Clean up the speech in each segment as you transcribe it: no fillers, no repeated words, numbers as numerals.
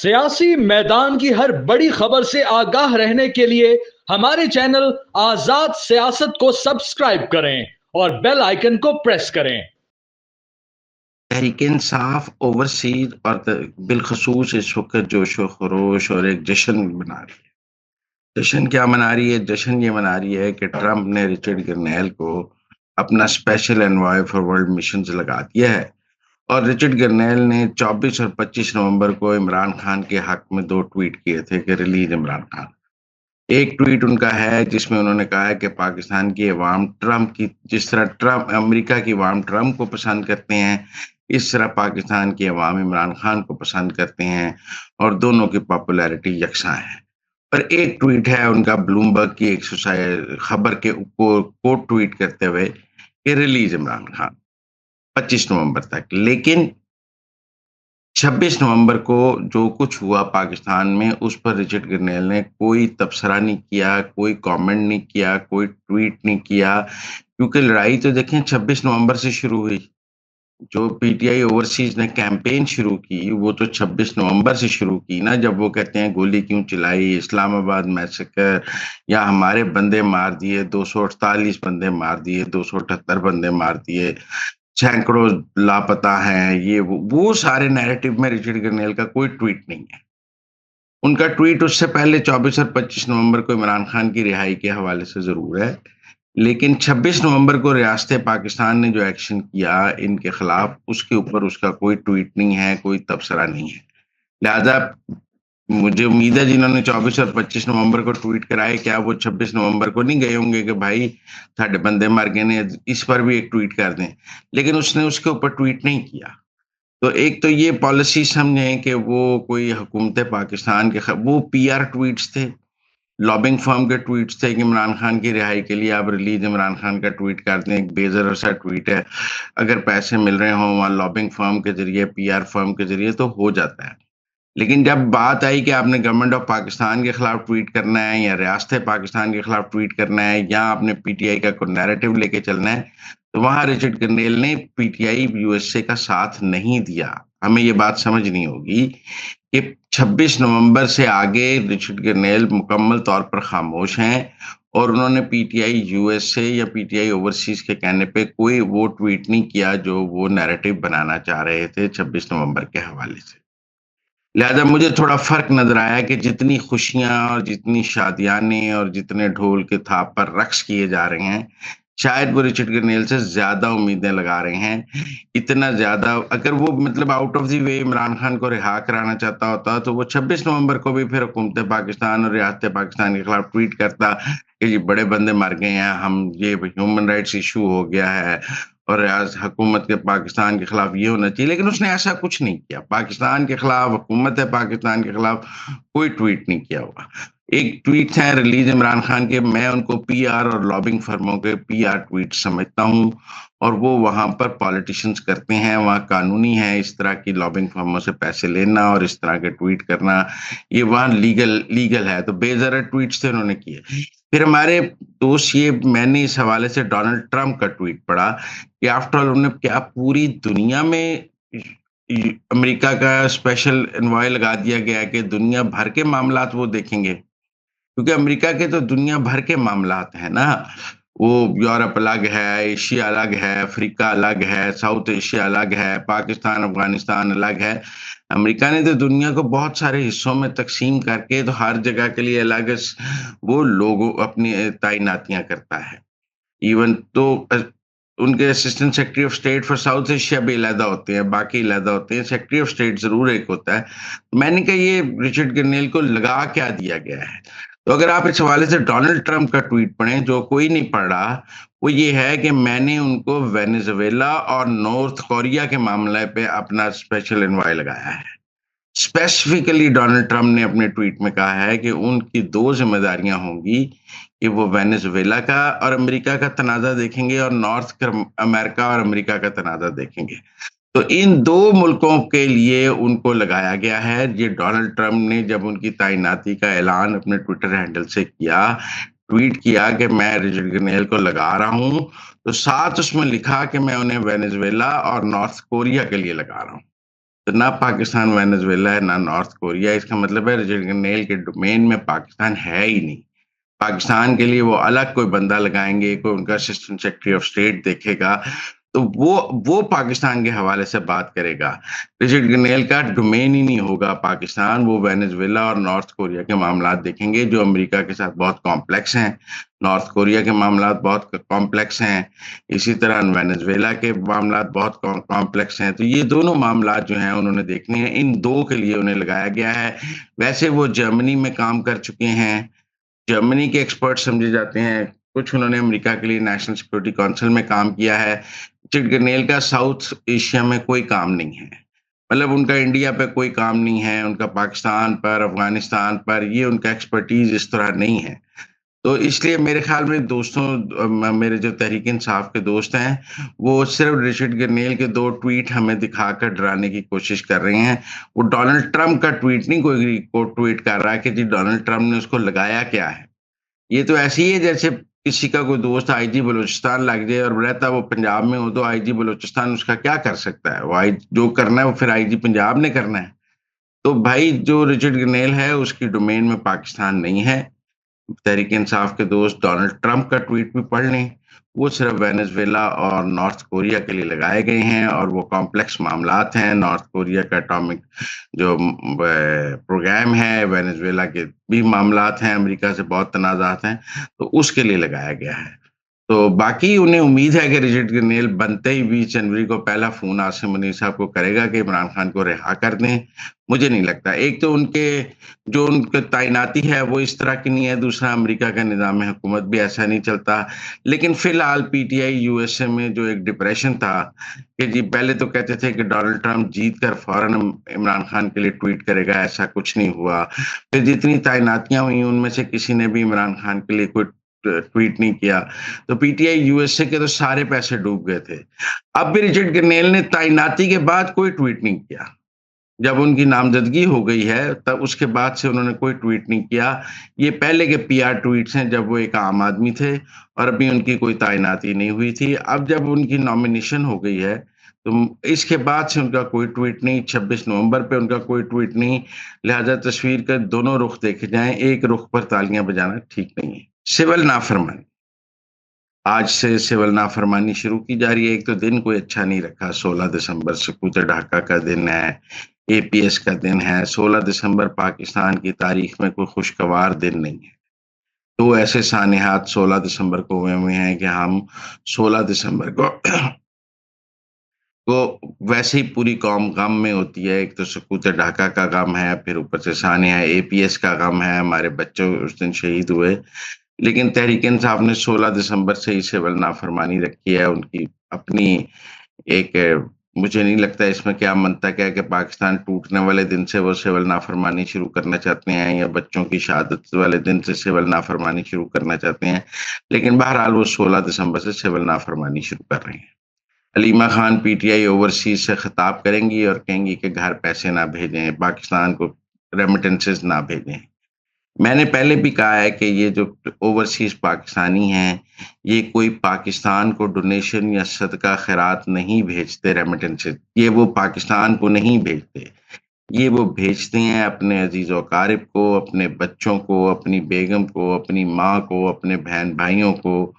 سیاسی میدان کی ہر بڑی خبر سے آگاہ رہنے کے لیے ہمارے چینل آزاد سیاست کو سبسکرائب کریں اور بیل آئیکن کو پریس کریں۔ تحریک انصاف اوورسیز اور بالخصوص اس وقت جوش و خروش اور ایک جشن منا رہی ہے۔ جشن کیا منا رہی ہے؟ جشن یہ منا رہی ہے کہ ٹرمپ نے رچرڈ گرنیل کو اپنا special envoy for world missions لگا دیا ہے، اور رچرڈ گرنیل نے 24 اور 25 نومبر کو عمران خان کے حق میں 2 ٹویٹ کیے تھے کہ ریلیز عمران خان۔ ایک ٹویٹ ان کا ہے جس میں انہوں نے کہا ہے کہ پاکستان کی عوام ٹرمپ کی، جس طرح ٹرمپ امریکہ کی عوام ٹرمپ کو پسند کرتے ہیں، اس طرح پاکستان کی عوام عمران خان کو پسند کرتے ہیں، اور دونوں کی پاپولیرٹی یکساں ہے۔ پر ایک ٹویٹ ہے ان کا بلومبرگ کی ایک خبر کے کوٹ ٹویٹ کرتے ہوئے کہ ریلیز عمران خان 25 نومبر تک، لیکن 26 نومبر کو جو کچھ ہوا پاکستان میں اس پر رچرڈ گرنیل نے کوئی تبصرہ نہیں کیا، کوئی کامنٹ نہیں کیا، کوئی ٹویٹ نہیں کیا، کیونکہ لڑائی تو دیکھیں 26 نومبر سے شروع ہوئی۔ جو پی ٹی آئی اوورسیز نے کیمپین شروع کی وہ تو 26 نومبر سے شروع کی نا، جب وہ کہتے ہیں گولی کیوں چلائی، اسلام آباد میسیکر، یا ہمارے بندے مار دیے، 248 بندے مار دیے، 278 بندے مار دیے، سینکڑوں لاپتہ ہیں، یہ وہ سارے نیریٹو میں رچرڈ گرنیل کا کوئی ٹویٹ نہیں ہے۔ ان کا ٹویٹ اس سے پہلے 24 اور 25 نومبر کو عمران خان کی رہائی کے حوالے سے ضرور ہے، لیکن 26 نومبر کو ریاست پاکستان نے جو ایکشن کیا ان کے خلاف، اس کے اوپر اس کا کوئی ٹویٹ نہیں ہے، کوئی تبصرہ نہیں ہے۔ لہذا مجھے امید ہے جنہوں نے 24 اور 25 نومبر کو ٹویٹ کرائے، کیا وہ 26 نومبر کو نہیں گئے ہوں گے کہ بھائی ساڈے بندے مر گئے نے، اس پر بھی ایک ٹویٹ کر دیں، لیکن اس نے اس کے اوپر ٹویٹ نہیں کیا۔ تو ایک تو یہ پالیسی سمجھیں کہ وہ کوئی حکومت پاکستان کے وہ پی آر ٹویٹس تھے، لابنگ فرم کے ٹویٹس تھے کہ عمران خان کی رہائی کے لیے آپ ریلیز عمران خان کا ٹویٹ کر دیں، ایک بے ضرر سا ٹویٹ ہے، اگر پیسے مل رہے ہوں وہاں لابنگ فرم کے ذریعے، پی آر فرم کے ذریعے تو ہو جاتا ہے۔ لیکن جب بات آئی کہ آپ نے گورنمنٹ آف پاکستان کے خلاف ٹویٹ کرنا ہے، یا ریاست پاکستان کے خلاف ٹویٹ کرنا ہے، یا آپ نے پی ٹی آئی کا کوئی نیریٹو لے کے چلنا ہے، تو وہاں رچرڈ گرنیل نے پی T I U S A کا ساتھ نہیں دیا۔ ہمیں یہ بات سمجھنی ہوگی کہ 26 نومبر سے آگے رچرڈ گرنیل مکمل طور پر خاموش ہیں، اور انہوں نے پی T I U S A یا پی ٹی آئی اوورسیز کے کہنے پہ کوئی وہ ٹویٹ نہیں کیا جو وہ نیریٹو بنانا چاہ رہے تھے 26 نومبر کے حوالے سے۔ لہذا مجھے تھوڑا فرق نظر آیا کہ جتنی خوشیاں اور جتنی شادیانے اور جتنے ڈھول کے تھاپ پر رقص کیے جا رہے ہیں، شاید وہ رچرڈ گرنیل سے زیادہ امیدیں لگا رہے ہیں۔ اتنا زیادہ اگر وہ مطلب آؤٹ آف دی وے عمران خان کو رہا کرانا چاہتا ہوتا تو وہ 26 نومبر کو بھی پھر حکومت پاکستان اور ریاست پاکستان کے خلاف ٹویٹ کرتا کہ یہ بڑے بندے مر گئے ہیں، ہم یہ ہیومن رائٹس ایشو ہو گیا ہے، اور حکومت کے پاکستان کے خلاف یہ ہونا چاہیے، لیکن اس نے ایسا کچھ نہیں کیا۔ پاکستان کے خلاف، حکومت پاکستان کے خلاف کوئی ٹویٹ نہیں کیا ہوا۔ ایک ٹویٹ ہے ریلیز عمران خان کے، میں ان کو پی آر اور لابنگ فرموں کے پی آر ٹویٹ سمجھتا ہوں، اور وہ وہاں پر پالیٹیشنز کرتے ہیں، وہاں قانونی ہے اس طرح کی لابنگ فرموں سے پیسے لینا اور اس طرح کے ٹویٹ کرنا، یہ وہاں لیگل ہے، تو بے ضرر ٹویٹس تھے انہوں نے کیے۔ پھر ہمارے دوست، یہ میں نے اس حوالے سے ڈونلڈ ٹرمپ کا ٹویٹ پڑھا کہ آفٹر آل انہوں نے کیا پوری دنیا میں امریکہ کا اسپیشل انوائے لگا دیا گیا کہ دنیا بھر کے معاملات وہ دیکھیں گے، کیونکہ امریکہ کے تو دنیا بھر کے معاملات ہیں نا، وہ یورپ الگ ہے، ایشیا الگ ہے، افریقہ الگ ہے، ساؤتھ ایشیا الگ ہے، پاکستان افغانستان الگ ہے۔ امریکہ نے تو دنیا کو بہت سارے حصوں میں تقسیم کر کے تو ہر جگہ کے لیے الگ وہ لوگوں اپنی تعیناتیاں کرتا ہے۔ ایون تو ان کے assistant secretary of state for south Asia بھی علیحدہ ہوتے ہیں، باقی علیحدہ ہوتے ہیں، سیکرٹری آف اسٹیٹ ضرور ایک ہوتا ہے۔ میں نے کہا یہ رچرڈ گرنیل کو لگا کیا دیا گیا ہے؟ تو اگر آپ اس حوالے سے ڈونلڈ ٹرمپ کا ٹویٹ پڑھیں، جو کوئی نہیں پڑھ رہا، وہ یہ ہے کہ میں نے ان کو وینیزویلا اور نارتھ کوریا کے معاملے پہ اپنا اسپیشل انوائے لگایا ہے۔ اسپیسیفکلی ڈونلڈ ٹرمپ نے اپنے ٹویٹ میں کہا ہے کہ ان کی 2 ذمہ داریاں ہوں گی کہ وہ وینیزویلا کا اور امریکہ کا تنازع دیکھیں گے، اور نارتھ امریکہ اور امریکہ کا تنازع دیکھیں گے۔ تو ان 2 ملکوں کے لیے ان کو لگایا گیا ہے۔ یہ ڈونلڈ ٹرمپ نے جب ان کی تعیناتی کا اعلان اپنے ٹویٹر ہینڈل سے کیا، ٹویٹ کیا کہ میں رچرڈ گرنیل کو لگا رہا ہوں، تو ساتھ اس میں لکھا کہ میں انہیں وینیزویلا اور نارتھ کوریا کے لیے لگا رہا ہوں۔ تو نہ پاکستان وینزویلا ہے نہ نارتھ کوریا. اس کا مطلب ہے رچرڈ گرنیل کے ڈومین میں پاکستان ہے ہی نہیں. پاکستان کے لیے وہ الگ کوئی بندہ لگائیں گے, کوئی ان کا اسسٹنٹ سیکرٹری آف اسٹیٹ دیکھے گا, تو وہ پاکستان کے حوالے سے بات کرے گا. رچرڈ گرنیل کا ڈومین ہی نہیں ہوگا پاکستان. وہ وینزویلا اور نارتھ کوریا کے معاملات دیکھیں گے جو امریکہ کے ساتھ بہت کمپلیکس ہیں. نارتھ کوریا کے معاملات بہت کمپلیکس ہیں, اسی طرح وینزویلا کے معاملات بہت کمپلیکس ہیں. تو یہ دونوں معاملات جو ہیں انہوں نے دیکھنے ہیں, ان دو کے لیے انہیں لگایا گیا ہے. ویسے وہ جرمنی میں کام کر چکے ہیں, جرمنی کے ایکسپرٹ سمجھے جاتے ہیں. کچھ انہوں نے امریکہ کے لیے نیشنل سیکورٹی کونسل میں کام کیا ہے. رچرڈ گرنیل کا ساؤتھ ایشیا میں کوئی کام نہیں ہے, مطلب ان کا انڈیا پہ کوئی کام نہیں ہے, ان کا پاکستان پر, افغانستان پر, یہ ان کا ایکسپرٹیز اس طرح نہیں ہے. تو اس لیے میرے خیال میں دوستوں, میرے جو تحریک انصاف کے دوست ہیں وہ صرف رچرڈ گرنیل کے 2 ٹویٹ ہمیں دکھا کر ڈرانے کی کوشش کر رہے ہیں. وہ ڈونلڈ ٹرمپ کا ٹویٹ نہیں کوئی کو ٹویٹ کر رہا ہے کہ جی ڈونلڈ ٹرمپ نے اس کو لگایا کیا ہے. یہ تو ایسی ہے جیسے کسی کا کوئی دوست آئی جی بلوچستان لگ جائے اور رہتا وہ پنجاب میں ہو, تو آئی جی بلوچستان اس کا کیا کر سکتا ہے؟ وہ جو کرنا ہے وہ پھر آئی جی پنجاب نے کرنا ہے. تو بھائی جو رچرڈ گرنیل ہے اس کی ڈومین میں پاکستان نہیں ہے. تحریک انصاف کے دوست ڈونلڈ ٹرمپ کا ٹویٹ بھی پڑھ لیں, وہ صرف وینزویلا اور نارتھ کوریا کے لیے لگائے گئے ہیں, اور وہ کمپلیکس معاملات ہیں. نارتھ کوریا کا اٹامک جو پروگرام ہے, وینزویلا کے بھی معاملات ہیں, امریکہ سے بہت تنازعات ہیں, تو اس کے لیے لگایا گیا ہے. تو باقی انہیں امید ہے کہ رچرڈ گرنیل بنتے ہی 20 جنوری کو پہلا فون عاصم منیر صاحب کو کرے گا کہ عمران خان کو رہا کر دیں. مجھے نہیں لگتا. ایک تو ان کے تعیناتی ہے وہ اس طرح کی نہیں ہے, دوسرا امریکہ کا نظام حکومت بھی ایسا نہیں چلتا. لیکن فی الحال پی T I U S A میں جو ایک ڈپریشن تھا کہ جی پہلے تو کہتے تھے کہ ڈونلڈ ٹرمپ جیت کر فوراً عمران خان کے لیے ٹویٹ کرے گا, ایسا کچھ نہیں ہوا. پھر جتنی تعیناتیاں ہوئی ان میں سے کسی نے بھی عمران خان کے لیے کوئی ٹویٹ نہیں کیا. تو پی T I U S A کے تو سارے پیسے ڈوب گئے تھے. اب بھی رچرڈ گرنیل نے تعیناتی کے بعد کوئی ٹویٹ نہیں کیا. جب ان کی نامزدگی ہو گئی ہے تب اس کے بعد سے انہوں نے کوئی ٹویٹ نہیں کیا. یہ پہلے کے پی آر ٹویٹس ہیں جب وہ ایک عام آدمی تھے اور ابھی ان کی کوئی تعیناتی نہیں ہوئی تھی. اب جب ان کی نامینیشن ہو گئی ہے تو اس کے بعد سے ان کا کوئی ٹویٹ نہیں. 26 نومبر پہ ان کا کوئی ٹویٹ نہیں. لہذا تصویر کے دونوں رخ دیکھے جائیں, ایک رخ پر تالیاں بجانا ٹھیک نہیں ہے. سول نافرمانی, آج سے سول نافرمانی شروع کی جا رہی ہے. ایک تو دن کوئی اچھا نہیں رکھا. 16 دسمبر سقوط ڈھاکہ کا دن ہے, اے پی ایس کا دن ہے. 16 دسمبر پاکستان کی تاریخ میں کوئی خوشگوار دن نہیں ہے. تو ایسے سانحات 16 دسمبر کو ہوئے ہیں کہ ہم 16 دسمبر کو ویسے ہی پوری قوم غم میں ہوتی ہے. ایک تو سقوط ڈھاکہ کا غم ہے, پھر اوپر سے سانحہ اے پی ایس کا غم ہے, ہمارے بچوں اس دن شہید ہوئے. لیکن تحریک انصاف نے 16 دسمبر سے ہی سول نافرمانی رکھی ہے. ان کی اپنی ایک, مجھے نہیں لگتا اس میں کیا منطق ہے کہ پاکستان ٹوٹنے والے دن سے وہ سول نافرمانی شروع کرنا چاہتے ہیں یا بچوں کی شہادت والے دن سے سول نافرمانی شروع کرنا چاہتے ہیں. لیکن بہرحال وہ 16 دسمبر سے سول نافرمانی شروع کر رہے ہیں. Aleema Khan P T I overseas سے خطاب کریں گی اور کہیں گی کہ گھر پیسے نہ بھیجیں, پاکستان کو ریمیٹنسز نہ بھیجیں. میں نے پہلے بھی کہا ہے کہ یہ جو اوورسیز پاکستانی ہیں یہ کوئی پاکستان کو ڈونیشن یا صدقہ خیرات نہیں بھیجتے, ریمیٹنسز یہ وہ پاکستان کو نہیں بھیجتے. یہ وہ بھیجتے ہیں اپنے عزیز و اقارب کو, اپنے بچوں کو, اپنی بیگم کو, اپنی ماں کو, اپنے بہن بھائیوں کو,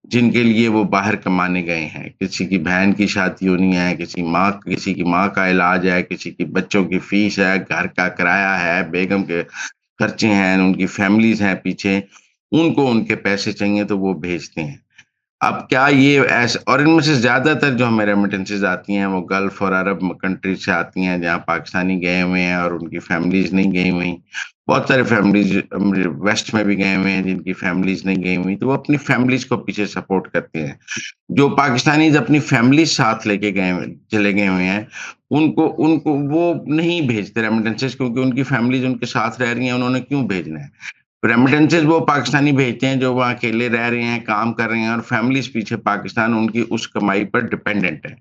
جن کے لیے وہ باہر کمانے گئے ہیں. کسی کی بہن کی شادی ہونی ہے, کسی کی ماں کا علاج ہے, کسی کی بچوں کی فیس ہے, گھر کا کرایہ ہے, بیگم کے خرچے ہیں, ان کی فیملیز ہیں پیچھے, ان کو ان کے پیسے چاہیے تو وہ بھیجتے ہیں. اب کیا یہ ایسے, اور ان میں سے زیادہ تر جو ہمیں ریمیٹنسز آتی ہیں وہ گلف اور عرب کنٹریز سے آتی ہیں جہاں پاکستانی گئے ہوئے ہیں اور ان کی فیملیز نہیں گئی ہوئی. بہت سارے فیملیز ویسٹ میں بھی گئے ہوئے ہیں جن کی فیملیز نہیں گئی ہوئی, تو وہ اپنی فیملیز کو پیچھے سپورٹ کرتے ہیں. جو پاکستانی اپنی فیملیز ساتھ لے کے چلے گئے ہوئے ہیں ان کو وہ نہیں بھیجتے ریمیٹنسز, کیونکہ ان کی فیملیز ان کے ساتھ رہ رہی ہیں, انہوں نے کیوں بھیجنا ہے. ریمیٹنسز وہ پاکستانی بھیجتے ہیں جو وہاں اکیلے رہ رہے ہیں, کام کر رہے ہیں, اور فیملیز پیچھے پاکستان ان کی اس کمائی پر ڈپینڈنٹ ہے.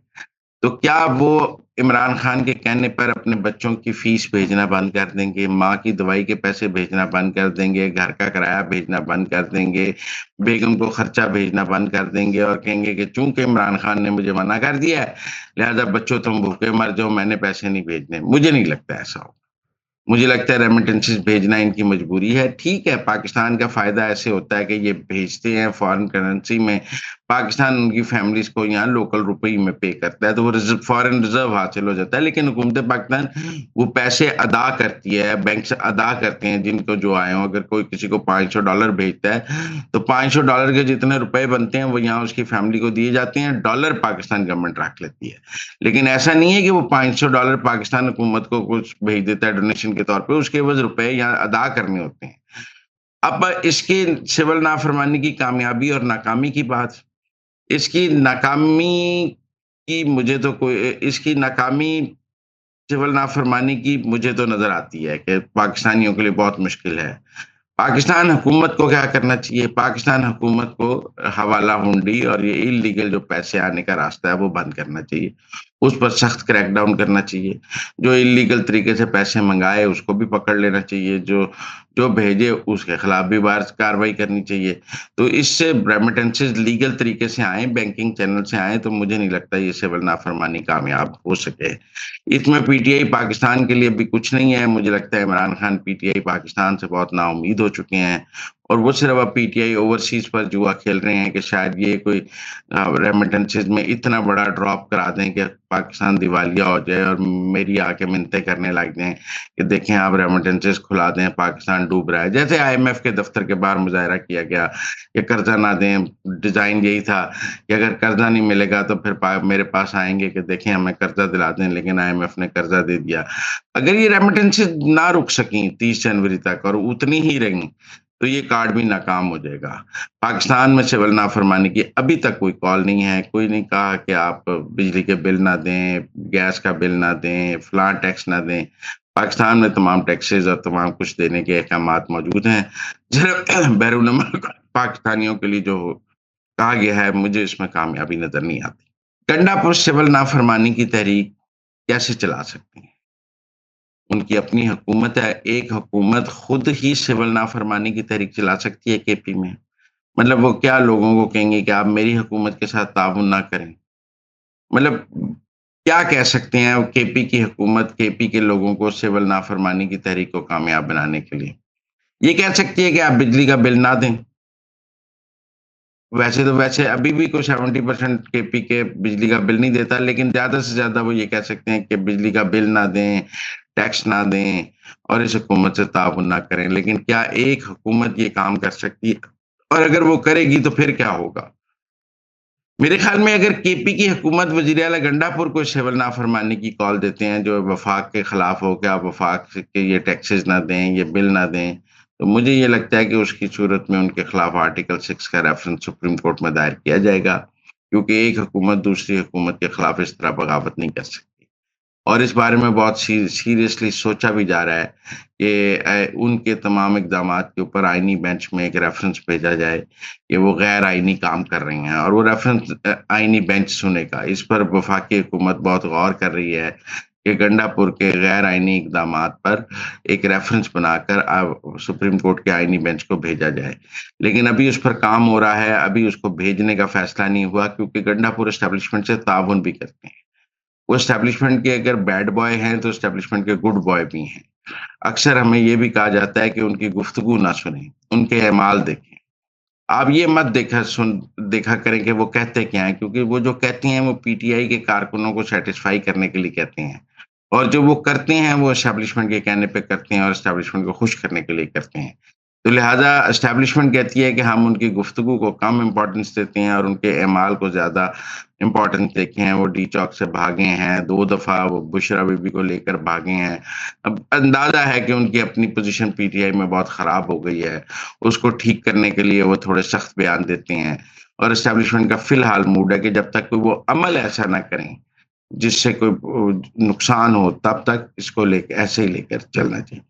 تو کیا وہ عمران خان کے کہنے پر اپنے بچوں کی فیس بھیجنا بند کر دیں گے، ماں کی دوائی کے پیسے بھیجنا بند کر دیں گے، گھر کا کرایہ بھیجنا بند کر دیں گے، بیگم کو خرچہ بھیجنا بند کر دیں گے، اور کہیں گے کہ چونکہ عمران خان نے مجھے منع کر دیا ہے لہذا بچوں تم بھوکے مر جاؤ، میں نے پیسے نہیں بھیجنے۔ مجھے نہیں لگتا ایسا ہو، مجھے لگتا ہے ریمیٹنسز بھیجنا ان کی مجبوری ہے۔ ٹھیک ہے، پاکستان کا فائدہ ایسے ہوتا ہے کہ یہ بھیجتے ہیں فارن کرنسی میں، پاکستان ان کی فیملیز کو یہاں لوکل روپی میں پے کرتا ہے تو وہ فارن ریزرو حاصل ہو جاتا ہے، لیکن حکومت پاکستان وہ پیسے ادا کرتی ہے، بینک سے ادا کرتے ہیں جن کو جو آئے ہوں۔ اگر کوئی کسی کو $500 بھیجتا ہے تو $500 کے جتنے روپے بنتے ہیں وہ یہاں اس کی فیملی کو دیے جاتے ہیں، ڈالر پاکستان گورنمنٹ رکھ لیتی ہے۔ لیکن ایسا نہیں ہے کہ وہ $500 پاکستان حکومت کو کچھ بھیج دیتا ہے ڈونیشن کے طور پہ، اس کے عوض روپے یہاں ادا کرنے ہوتے ہیں۔ اب اس کی سول نافرمانی کی کامیابی اور ناکامی کی بات، اس کی ناکامی کی مجھے تو کوئی، اس کی ناکامی سول نافرمانی کی مجھے تو نظر آتی ہے کہ پاکستانیوں کے لیے بہت مشکل ہے۔ پاکستان حکومت کو کیا کرنا چاہیے؟ پاکستان حکومت کو حوالہ ہنڈی اور یہ انلیگل جو پیسے آنے کا راستہ ہے وہ بند کرنا چاہیے، اس پر سخت کریک ڈاؤن کرنا چاہیے۔ جو انلیگل طریقے سے پیسے منگائے اس کو بھی پکڑ لینا چاہیے، جو بھیجے اس کے خلاف بھی بار کارروائی کرنی چاہیے۔ تو اس سے ریمیٹنسز لیگل طریقے سے آئیں، بینکنگ چینل سے آئیں، تو مجھے نہیں لگتا یہ سول نافرمانی کامیاب ہو سکے۔ اس میں پی ٹی آئی پاکستان کے لیے بھی کچھ نہیں ہے، مجھے لگتا ہے عمران خان پی ٹی آئی پاکستان سے بہت نا امید ہو چکے ہیں، اور وہ صرف اب پی ٹی آئی اوورسیز پر جوا کھیل رہے ہیں کہ شاید یہ کوئی ریمیٹنسز میں اتنا بڑا ڈراپ کرا دیں کہ پاکستان دیوالیہ ہو جائے اور میری آ کے منتیں کرنے لگ جائیں کہ دیکھیں آپ ریمیٹنسز کھلا دیں، پاکستان ڈوب رہا ہے۔ جیسے آئی ایم ایف کے دفتر کے باہر مظاہرہ کیا گیا کہ قرضہ نہ دیں، ڈیزائن یہی تھا کہ اگر قرضہ نہیں ملے گا تو پھر میرے پاس آئیں گے کہ دیکھیں ہمیں قرضہ دلا دیں، لیکن آئی ایم ایف نے قرضہ دے دیا۔ اگر یہ ریمیٹنسز نہ رک سکیں 30 جنوری تک اور اتنی ہی رہیں تو یہ کارڈ بھی ناکام ہو جائے گا۔ پاکستان میں سول نافرمانی کی ابھی تک کوئی کال نہیں ہے، کوئی نہیں کہا کہ آپ بجلی کے بل نہ دیں، گیس کا بل نہ دیں، فلاں ٹیکس نہ دیں۔ پاکستان میں تمام ٹیکسز اور تمام کچھ دینے کے احکامات موجود ہیں۔ بیرون ملک پاکستانیوں کے لیے جو کہا گیا ہے مجھے اس میں کامیابی نظر نہیں آتی۔ گنڈا پر سول نافرمانی کی تحریک کیسے چلا سکتے ہیں؟ ان کی اپنی حکومت ہے، ایک حکومت خود ہی سول نافرمانی کی تحریک چلا سکتی ہے کے پی میں؟ مطلب وہ کیا لوگوں کو کہیں گے کہ آپ میری حکومت کے ساتھ تعاون نہ کریں؟ مطلب کیا کہہ سکتے ہیں کے پی کی حکومت کے پی کے لوگوں کو سول نافرمانی کی تحریک کو کامیاب بنانے کے لیے؟ یہ کہہ سکتی ہے کہ آپ بجلی کا بل نہ دیں۔ ویسے ابھی بھی کوئی 70% کے پی کے بجلی کا بل نہیں دیتا، لیکن زیادہ سے زیادہ وہ یہ کہہ سکتے ہیں کہ بجلی کا بل نہ دیں، ٹیکس نہ دیں اور اس حکومت سے تعاون نہ کریں۔ لیکن کیا ایک حکومت یہ کام کر سکتی ہے؟ اور اگر وہ کرے گی تو پھر کیا ہوگا؟ میرے خیال میں اگر کے پی کی حکومت وزیر اعلیٰ گنڈا پور کو سول نافرمانی کی کال دیتے ہیں جو وفاق کے خلاف ہو کہ آپ وفاق کے یہ ٹیکسز نہ دیں، یہ بل نہ دیں، تو مجھے یہ لگتا ہے کہ اس کی صورت میں ان کے خلاف آرٹیکل 6 کا ریفرنس سپریم کورٹ میں دائر کیا جائے گا، کیونکہ ایک حکومت دوسری حکومت کے خلاف اس طرح بغاوت نہیں کر سکتی۔ اور اس بارے میں بہت سیریسلی سوچا بھی جا رہا ہے کہ ان کے تمام اقدامات کے اوپر آئینی بینچ میں ایک ریفرنس بھیجا جائے کہ وہ غیر آئینی کام کر رہی ہیں، اور وہ ریفرنس آئینی بینچ سنے گا۔ اس پر وفاقی حکومت بہت غور کر رہی ہے کہ گنڈا پور کے غیر آئینی اقدامات پر ایک ریفرنس بنا کر سپریم کورٹ کے آئینی بینچ کو بھیجا جائے، لیکن ابھی اس پر کام ہو رہا ہے، ابھی اس کو بھیجنے کا فیصلہ نہیں ہوا، کیونکہ گنڈا پور اسٹیبلشمنٹ سے تعاون بھی کرتے ہیں۔ وہ اسٹیبلشمنٹ کے اگر بیڈ بوائے ہیں تو اسٹیبلشمنٹ کے گڈ بوائے بھی ہیں۔ اکثر ہمیں یہ بھی کہا جاتا ہے کہ ان کی گفتگو نہ سنیں، ان کے اعمال دیکھیں۔ آپ یہ مت دیکھا کریں کہ وہ کہتے کیا ہیں، کیونکہ وہ جو کہتے ہیں وہ پی ٹی آئی کے کارکنوں کو سیٹسفائی کرنے کے لیے کہتے ہیں، اور جو وہ کرتے ہیں وہ اسٹیبلشمنٹ کے کہنے پہ کرتے ہیں اور اسٹیبلشمنٹ کو خوش کرنے کے لیے کرتے ہیں۔ تو لہٰذا اسٹیبلشمنٹ کہتی ہے کہ ہم ان کی گفتگو کو کم امپورٹنس دیتے ہیں اور ان کے اعمال کو زیادہ امپورٹنس دیکھے ہیں۔ وہ ڈی چوک سے بھاگے ہیں 2 دفعہ، وہ بشرا بی بی کو لے کر بھاگے ہیں۔ اب اندازہ ہے کہ ان کی اپنی پوزیشن پی ٹی آئی میں بہت خراب ہو گئی ہے، اس کو ٹھیک کرنے کے لیے وہ تھوڑے سخت بیان دیتے ہیں، اور اسٹیبلشمنٹ کا فی الحال موڈ ہے کہ جب تک کوئی وہ عمل ایسا نہ کریں جس سے کوئی نقصان ہو تب تک اس کو ایسے ہی لے کر چلنا چاہیے۔